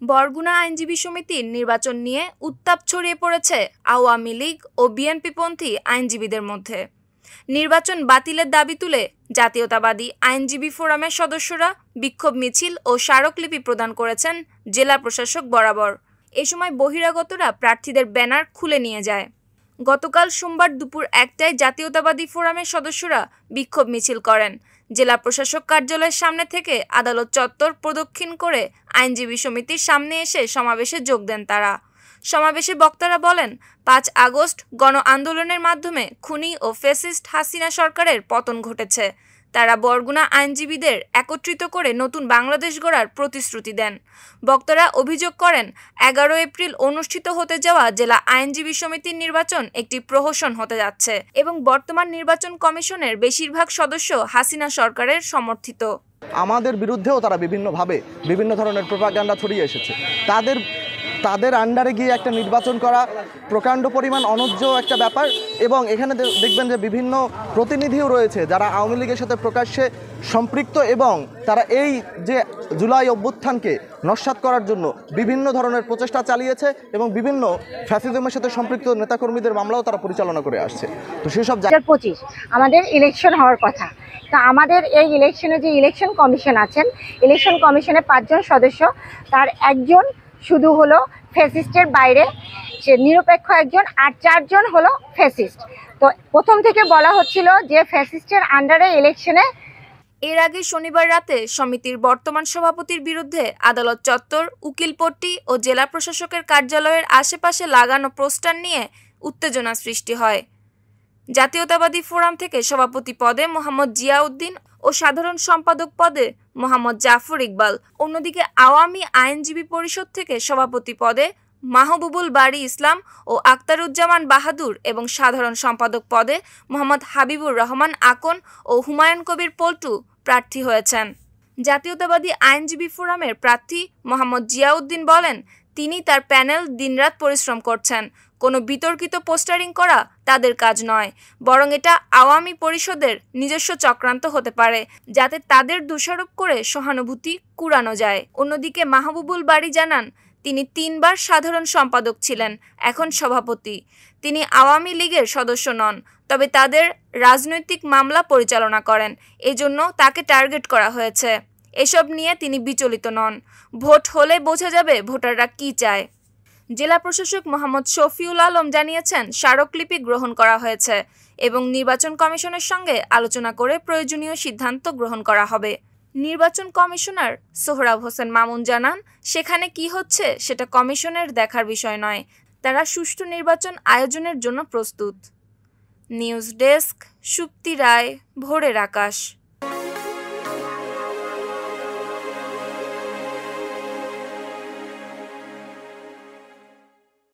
বরগুনা আইনজীবী সমিতির নির্বাচন নিয়ে উত্তাপ ছড়িয়ে পড়েছে আওয়ামী লীগ ও বিএনপিপন্থী আইনজীবীদের মধ্যে। নির্বাচন বাতিলের দাবি তুলে জাতীয়তাবাদী আইনজীবী ফোরামের সদস্যরা বিক্ষোভ মিছিল ও স্মারকলিপি প্রদান করেছেন জেলা প্রশাসক বরাবর। এ সময় বহিরাগতরা প্রার্থীদের ব্যানার খুলে নিয়ে যায়। গতকাল সোমবার দুপুর ১টায় জাতীয়তাবাদী ফোরামের সদস্যরা বিক্ষোভ মিছিল করেন। জেলা প্রশাসক কার্যালয়ের সামনে থেকে আদালত চত্বর প্রদক্ষিণ করে আইনজীবী সমিতির সামনে এসে সমাবেশে যোগ দেন তারা। সমাবেশে বক্তারা বলেন, ৫ আগস্ট গণ আন্দোলনের মাধ্যমে খুনি ও ফ্যাসিস্ট হাসিনা সরকারের পতন ঘটেছে। তারা বরগুনা আইনজীবীদের একত্রিত করে নতুন বাংলাদেশ গড়ার প্রতিশ্রুতি দেন। বক্তারা অভিযোগ করেন, ১১ এপ্রিল অনুষ্ঠিত হতে যাওয়া জেলা আইনজীবী সমিতির নির্বাচন একটি প্রহসন হতে যাচ্ছে এবং বর্তমান নির্বাচন কমিশনের বেশিরভাগ সদস্য হাসিনা সরকারের সমর্থিত। আমাদের বিরুদ্ধেও তারা বিভিন্নভাবে বিভিন্ন ধরনের প্রোপাগান্ডা ছড়িয়ে এসেছে। তাদের আন্ডারে গিয়ে একটা নির্বাচন করা প্রকাণ্ড পরিমাণ অন্যায্য একটা ব্যাপার। এবং এখানে দেখবেন যে বিভিন্ন প্রতিনিধিও রয়েছে যারা আওয়ামী লীগের সাথে প্রকাশ্যে সম্পৃক্ত এবং তারা এই যে জুলাই অভ্যুত্থানকে নস্যাৎ করার জন্য বিভিন্ন ধরনের প্রচেষ্টা চালিয়েছে এবং বিভিন্ন ফ্যাসিজমের সাথে সম্পৃক্ত নেতাকর্মীদের মামলাও তারা পরিচালনা করে আসছে। তো সেসব ২০২৫ আমাদের ইলেকশন হওয়ার কথা। তা আমাদের এই ইলেকশনে যে ইলেকশন কমিশন আছেন, ইলেকশন কমিশনে ৫ জন সদস্য, তার একজন শুধু হলো ফ্যাসিস্টের বাইরে, সে নিরপেক্ষ একজন, আর ৪ জন হলো ফ্যাসিস্ট। তো প্রথম থেকে বলা হচ্ছিল যে ফ্যাসিস্টের আন্ডারে ইলেকশনে। এর আগে শনিবার রাতে সমিতির বর্তমান সভাপতির বিরুদ্ধে আদালত চত্বর, উকিলপট্টি ও জেলা প্রশাসকের কার্যালয়ের আশেপাশে লাগানো পোস্টার নিয়ে উত্তেজনা সৃষ্টি হয়। জাতীয়তাবাদী ফোরাম থেকে সভাপতি পদে মোহাম্মদ জিয়াউদ্দিন ও সাধারণ সম্পাদক পদে মোহাম্মদ জাফর ইকবাল, অন্যদিকে আওয়ামী আইনজীবী পরিষদ থেকে সভাপতি পদে মাহবুবুল বারী ইসলাম ও আখতারুজ্জামান বাহাদুর এবং সাধারণ সম্পাদক পদে মোহাম্মদ হাবিবুর রহমান আকন ও হুমায়ুন কবির পল্টু প্রার্থী হয়েছেন। জাতীয়তাবাদী আইনজীবী ফোরামের প্রার্থী মোহাম্মদ জিয়াউদ্দিন বলেন, তিনি তার প্যানেল দিনরাত পরিশ্রম করছেন। কোনো বিতর্কিত পোস্টারিং করা তাদের কাজ নয়, বরং এটা আওয়ামী পরিষদের নিজস্ব চক্রান্ত হতে পারে, যাতে তাদের দোষারোপ করে সহানুভূতি কুড়ানো যায়। অন্যদিকে মাহবুবুল বারী জানান, তিনি ৩ বার সাধারণ সম্পাদক ছিলেন, এখন সভাপতি। তিনি আওয়ামী লীগের সদস্য নন, তবে তাদের রাজনৈতিক মামলা পরিচালনা করেন, এজন্য তাকে টার্গেট করা হয়েছে। এসব নিয়ে তিনি বিচলিত নন। ভোট হলে বোঝা যাবে ভোটাররা কি চায়। জেলা প্রশাসক মোহাম্মদ শফিউল আলম জানিয়েছেন, স্মারকলিপি গ্রহণ করা হয়েছে এবং নির্বাচন কমিশনের সঙ্গে আলোচনা করে প্রয়োজনীয় সিদ্ধান্ত গ্রহণ করা হবে। নির্বাচন কমিশনার সোহরাব হোসেন মামুন জানান, সেখানে কি হচ্ছে সেটা কমিশনের দেখার বিষয় নয়, তারা সুষ্ঠু নির্বাচন আয়োজনের জন্য প্রস্তুত। নিউজ ডেস্ক, সুপ্তি রায়, ভোরের আকাশ।